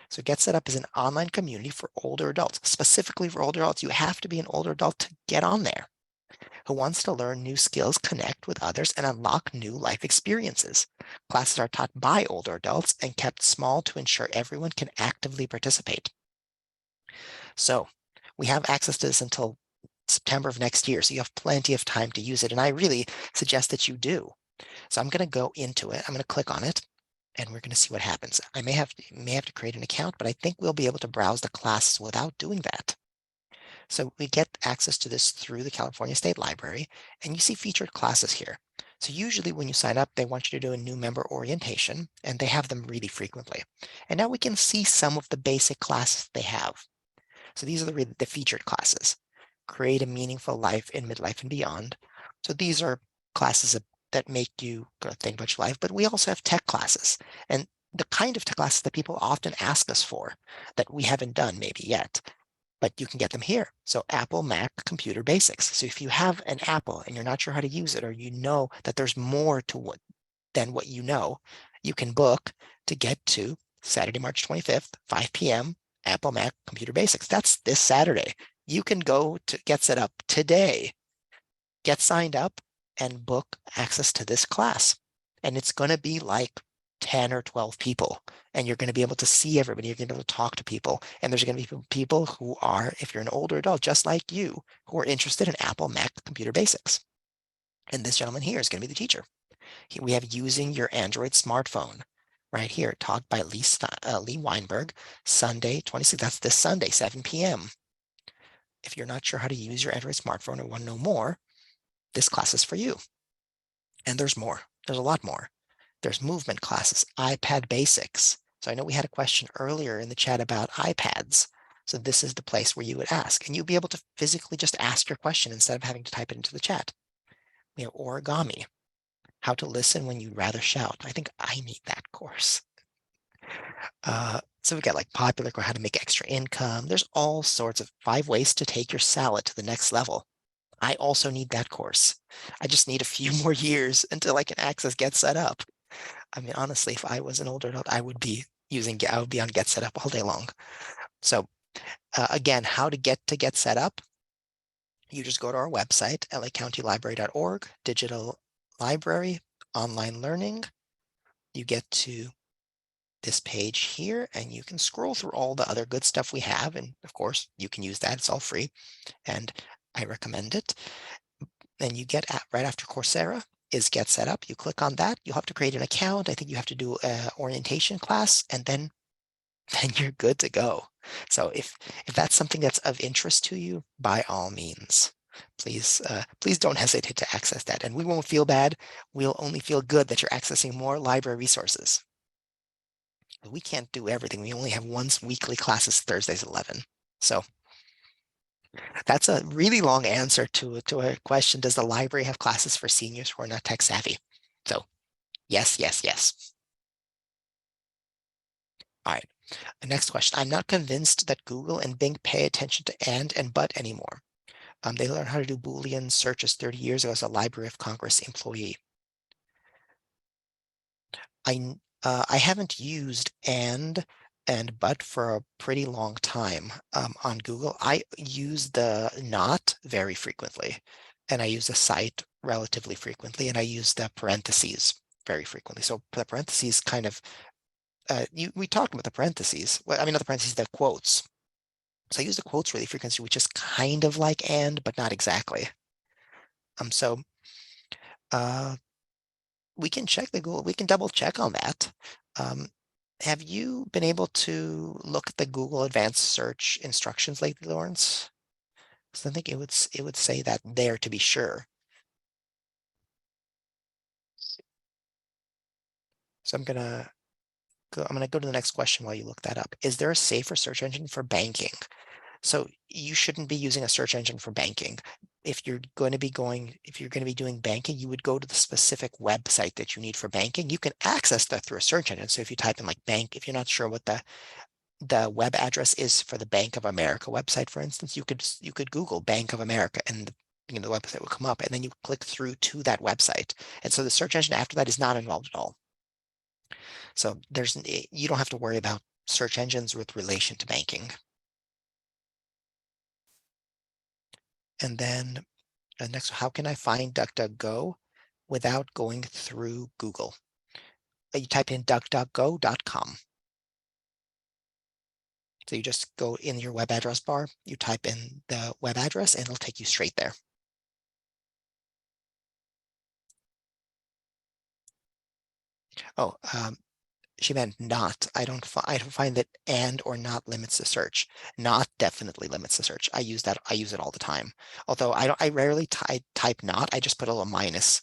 So Get Set Up is an online community for older adults. Specifically for older adults, you have to be an older adult to get on there, who wants to learn new skills, connect with others, and unlock new life experiences. Classes are taught by older adults and kept small to ensure everyone can actively participate. So we have access to this until September of next year, so you have plenty of time to use it, and I really suggest that you do. So I'm going to go into it. I'm going to click on it, and we're going to see what happens. I may have to create an account, but I think we'll be able to browse the classes without doing that. So we get access to this through the California State Library, and you see featured classes here. So usually when you sign up, they want you to do a new member orientation, and they have them really frequently. And now we can see some of the basic classes they have. So these are the featured classes. Create a meaningful life in midlife and beyond. So these are classes that make you think about your life, but we also have tech classes. And the kind of tech classes that people often ask us for that we haven't done maybe yet, but you can get them here. So Apple, Mac, Computer Basics. So if you have an Apple and you're not sure how to use it, or you know that there's more to than what you know, you can book to get to Saturday, March 25th, 5 p.m., Apple, Mac, Computer Basics. That's this Saturday. You can go to Get Set Up today, get signed up, and book access to this class. And it's going to be like 10 or 12 people, and you're going to be able to see everybody. You're going to be able to talk to people. And there's going to be people who are, if you're an older adult, just like you, who are interested in Apple, Mac, Computer Basics. And this gentleman here is going to be the teacher. We have using your Android smartphone right here, taught by Lee Weinberg, Sunday 26. That's this Sunday, 7 p.m. If you're not sure how to use your Android smartphone or want to know more, this class is for you. And there's more. There's a lot more. There's movement classes, iPad basics. So I know we had a question earlier in the chat about iPads. So this is the place where you would ask, and you'll be able to physically just ask your question instead of having to type it into the chat. We have origami, how to listen when you'd rather shout. I think I need that course. So we got like popular or how to make extra income. There's all sorts of 5 ways to take your salad to the next level. I also need that course. I just need a few more years until I can access Get Set Up. I mean, honestly, if I was an older adult, I would be on Get Set Up all day long. So again, how to Get Set Up? You just go to our website, lacountylibrary.org, Digital Library, Online Learning. You get to this page here, and you can scroll through all the other good stuff we have. And of course, you can use that. It's all free, and I recommend it. Then you get right after Coursera is Get Set Up. You click on that. You'll have to create an account. I think you have to do an orientation class, and then you're good to go. So if that's something that's of interest to you, by all means, please don't hesitate to access that. And we won't feel bad. We'll only feel good that you're accessing more library resources. We can't do everything. We only have once weekly classes, Thursdays at 11. So that's a really long answer to a question. Does the library have classes for seniors who are not tech savvy? So yes, yes, yes. All right. The next question. I'm not convinced that Google and Bing pay attention to and but anymore. They learned how to do Boolean searches 30 years ago as a Library of Congress employee. I haven't used and but for a pretty long time on Google. I use the not very frequently, and I use the cite relatively frequently, and I use the parentheses very frequently. So the parentheses kind of we talked about the parentheses. Well, I mean, not the parentheses, the quotes. So I use the quotes really frequently, which is kind of like and, but not exactly. So we can check the Google, we can double check on that. Have you been able to look at the Google Advanced Search instructions lately, Lawrence? Because I think it would say that there to be sure. So I'm gonna go to the next question while you look that up. Is there a safer search engine for banking? So you shouldn't be using a search engine for banking. If you're going to be doing banking, you would go to the specific website that you need for banking. You can access that through a search engine. So if you type in like bank, if you're not sure what the web address is for the Bank of America website, for instance, you could Google Bank of America and the website will come up, and then you click through to that website. And so the search engine after that is not involved at all. So you don't have to worry about search engines with relation to banking. And then next, how can I find DuckDuckGo without going through Google? You type in duckduckgo.com. So you just go in your web address bar, you type in the web address, and it'll take you straight there. Oh, she meant not. I don't find that and or not limits the search. Not definitely limits the search. I use it all the time. Although I rarely type not. I just put a little minus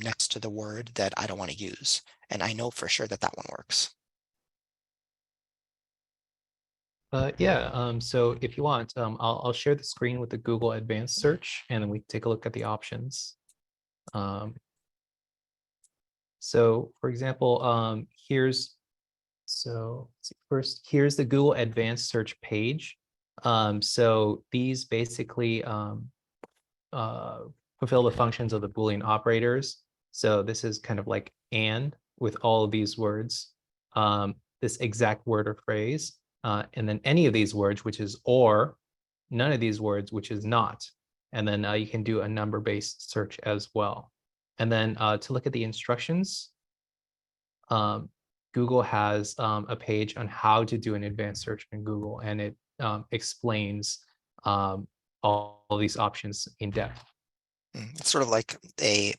next to the word that I don't want to use, and I know for sure that that one works. Yeah, so if you want, I'll share the screen with the Google Advanced Search, and then we take a look at the options. So for example, here's the Google Advanced Search page. So these basically fulfill the functions of the Boolean operators. So this is kind of like and with all of these words, this exact word or phrase, and then any of these words, which is or, none of these words, which is not. And then you can do a number-based search as well. And then to look at the instructions, Google has a page on how to do an advanced search in Google, and it explains all these options in depth. It's sort of like a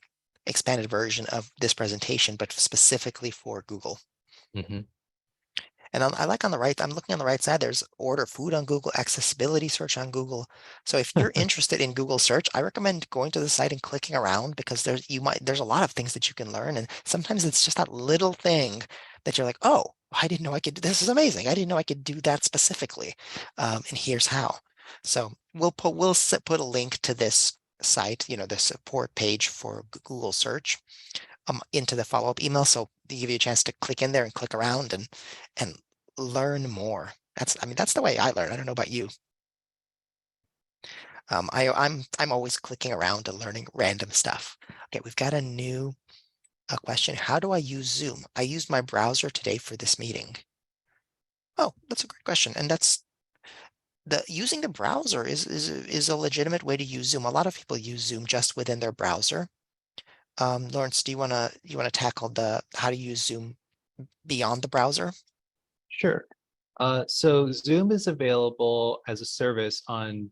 expanded version of this presentation, but specifically for Google. Mhm. And I like on the right, I'm looking on the right side, there's order food on Google, accessibility search on Google. So if you're interested in Google search, I recommend going to the site and clicking around, because there's a lot of things that you can learn. And sometimes it's just that little thing that you're like, oh, I didn't know I could, this is amazing. I didn't know I could do that specifically. And here's how. So we'll put a link to this site, the support page for Google search into the follow-up email. So they give you a chance to click in there and click around and learn more. That's the way I learn. I don't know about you. I'm always clicking around and learning random stuff. Okay, we've got a new question. How do I use Zoom? I used my browser today for this meeting. Oh, that's a great question. And that's using the browser is a legitimate way to use Zoom. A lot of people use Zoom just within their browser. Lawrence, do you wanna tackle how to use Zoom beyond the browser? Sure. So Zoom is available as a service on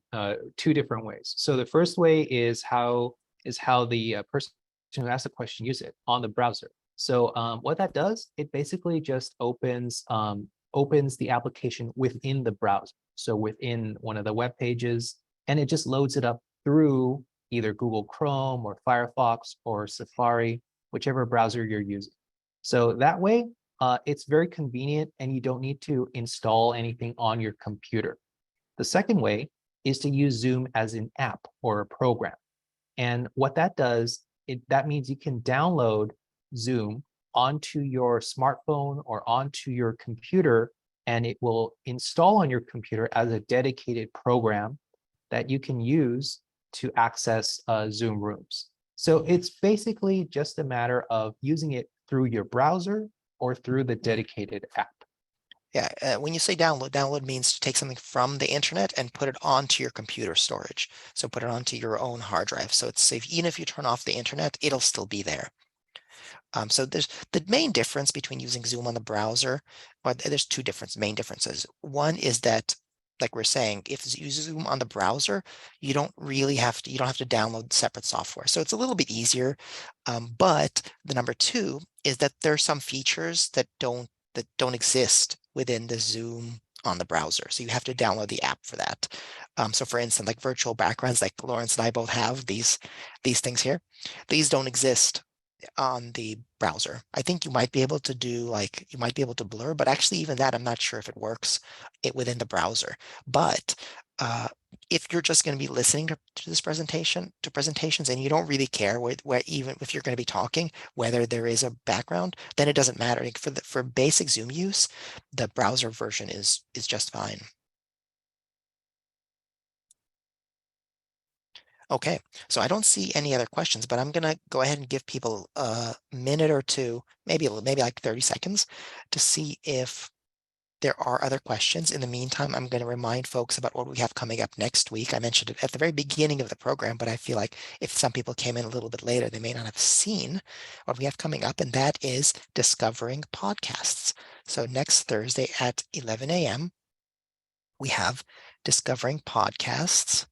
two different ways. So the first way is how the person who asked the question use it on the browser. So what that does, it basically just opens the application within the browser. So within one of the web pages, and it just loads it up through either Google Chrome or Firefox or Safari, whichever browser you're using. So that way, it's very convenient and you don't need to install anything on your computer. The second way is to use Zoom as an app or a program. And what that does, that means you can download Zoom onto your smartphone or onto your computer, and it will install on your computer as a dedicated program that you can use to access Zoom rooms. So it's basically just a matter of using it through your browser or through the dedicated app. Yeah, when you say download, download means to take something from the internet and put it onto your computer storage. So put it onto your own hard drive. So it's safe. Even if you turn off the internet, it'll still be there. So there's the main difference between using Zoom on the browser, or there's two main differences. One is that, like we're saying, if you use Zoom on the browser, you don't have to download separate software. So it's a little bit easier. But the number two is that there are some features that don't exist within the Zoom on the browser. So you have to download the app for that. So for instance, like virtual backgrounds, like Lawrence and I both have these things here. These don't exist on the browser. I think you might be able to blur, but actually even that, I'm not sure if it works within the browser. But if you're just going to be listening to this presentations, and you don't really care where even if you're going to be talking, whether there is a background, then it doesn't matter. Like for basic Zoom use, the browser version is just fine. Okay, so I don't see any other questions, but I'm gonna go ahead and give people a minute or two, maybe like 30 seconds, to see if there are other questions. In the meantime, I'm going to remind folks about what we have coming up next week. I mentioned it at the very beginning of the program, but I feel like if some people came in a little bit later, they may not have seen what we have coming up, and that is discovering podcasts. So next Thursday at 11 a.m., we have discovering podcasts.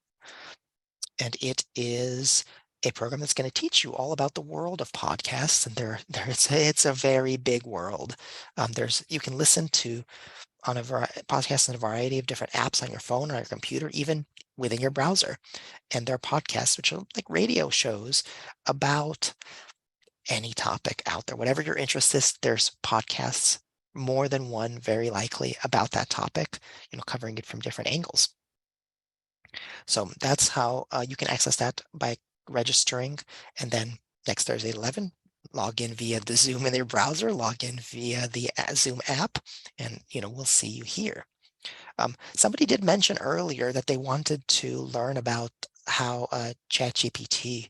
And it is a program that's going to teach you all about the world of podcasts. And it's a very big world. You can listen to on podcasts on a variety of different apps on your phone or on your computer, even within your browser. And there are podcasts which are like radio shows about any topic out there. Whatever your interest is, there's podcasts, more than one, very likely, about that topic, covering it from different angles. So that's how you can access that by registering, and then next Thursday at 11, log in via the Zoom in your browser, log in via the Zoom app, and we'll see you here. Somebody did mention earlier that they wanted to learn about how ChatGPT,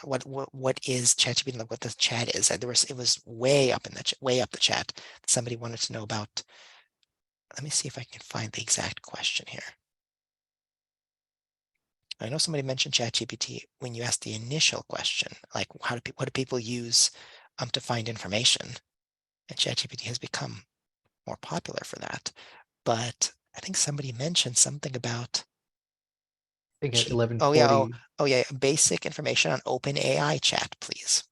what is ChatGPT, like what the chat is. And it was way up the chat. Somebody wanted to know about. Let me see if I can find the exact question here. I know somebody mentioned ChatGPT when you asked the initial question, like what do people use to find information? And ChatGPT has become more popular for that. But I think somebody mentioned something about I think at oh yeah, 11:40. oh yeah, basic information on OpenAI chat, please.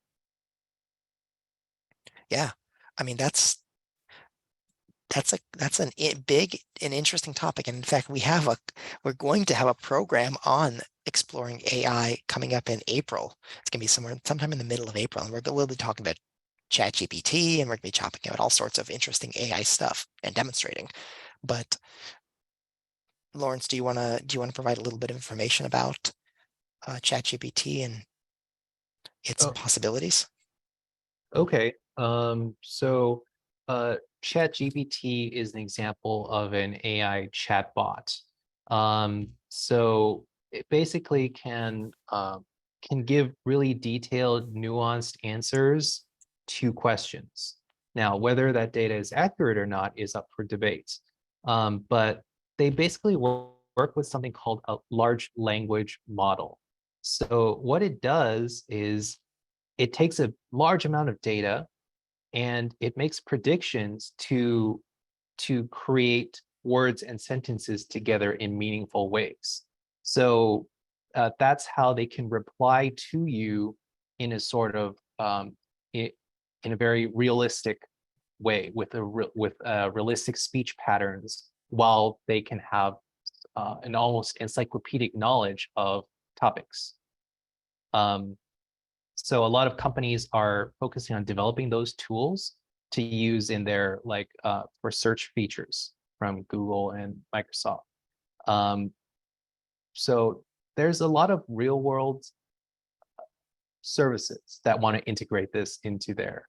Yeah, I mean that's a big and interesting topic. And in fact, we're going to have a program on exploring AI coming up in April. It's going to be sometime in the middle of April, and we'll be talking about ChatGPT, and we're going to be talking about all sorts of interesting AI stuff and demonstrating. But Lawrence, do you want to provide a little bit of information about ChatGPT and its Oh, possibilities? okay. So ChatGPT is an example of an AI chatbot. So it basically can give really detailed, nuanced answers to questions. Now, whether that data is accurate or not is up for debate. But they basically work with something called a large language model. So what it does is it takes a large amount of data and it makes predictions to create words and sentences together in meaningful ways. So that's how they can reply to you in a sort of in a very realistic way with realistic speech patterns, while they can have an almost encyclopedic knowledge of topics. So a lot of companies are focusing on developing those tools to use in their for search features from Google and Microsoft. So there's a lot of real world services that want to integrate this into their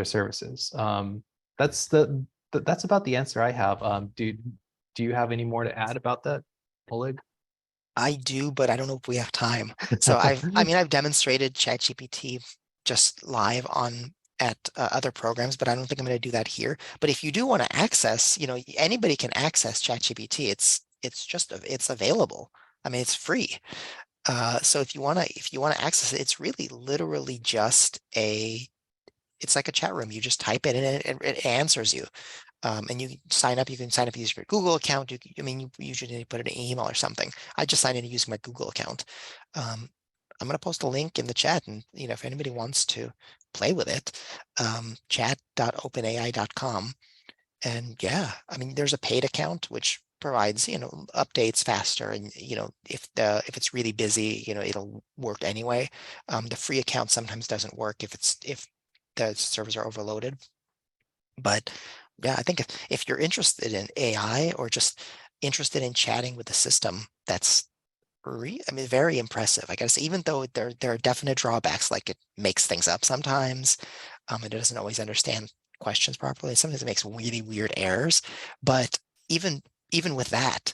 services. That's about the answer I have. Do you have any more to add about that, Oleg? I do, but I don't know if we have time. So I mean, I've demonstrated ChatGPT just live on at other programs, but I don't think I'm going to do that here. But if you do want to access, anybody can access ChatGPT. It's just it's available. I mean, it's free. So if you want to access it, it's really literally just it's like a chat room. You just type it in and it answers you. And you sign up. You can sign up using your Google account. I mean, you usually need to put in an email or something. I just signed in using my Google account. Um, I'm going to post a link in the chat, and if anybody wants to play with it, chat.openai.com. And yeah, I mean, there's a paid account which provides updates faster, and if it's really busy, it'll work anyway. The free account sometimes doesn't work if the servers are overloaded. But yeah, I think if you're interested in AI or just interested in chatting with the system, that's I mean, very impressive. I gotta say, even though there are definite drawbacks, like it makes things up sometimes, and it doesn't always understand questions properly. Sometimes it makes really weird errors. But even even with that,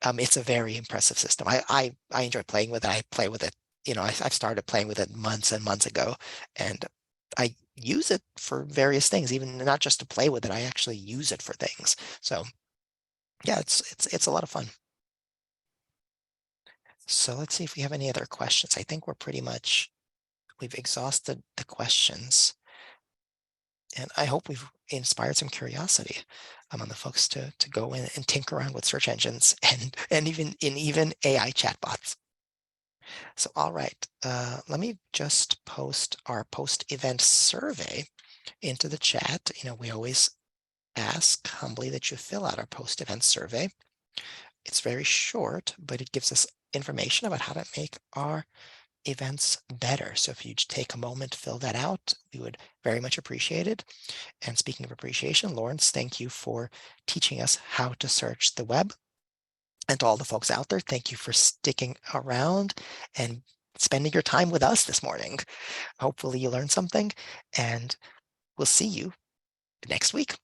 it's a very impressive system. I enjoy playing with it. I play with it. I've started playing with it months and months ago, and I use it for various things, even not just to play with it. I actually use it for things. So yeah, it's a lot of fun. So let's see if we have any other questions. I think we've exhausted the questions, and I hope we've inspired some curiosity among the folks to go in and tinker around with search engines and even AI chatbots. So all right, let me just post our post-event survey into the chat. We always ask humbly that you fill out our post-event survey. It's very short, but it gives us information about how to make our events better. So if you take a moment to fill that out, we would very much appreciate it. And speaking of appreciation, Lawrence, thank you for teaching us how to search the web. And to all the folks out there, thank you for sticking around and spending your time with us this morning. Hopefully you learned something, and we'll see you next week.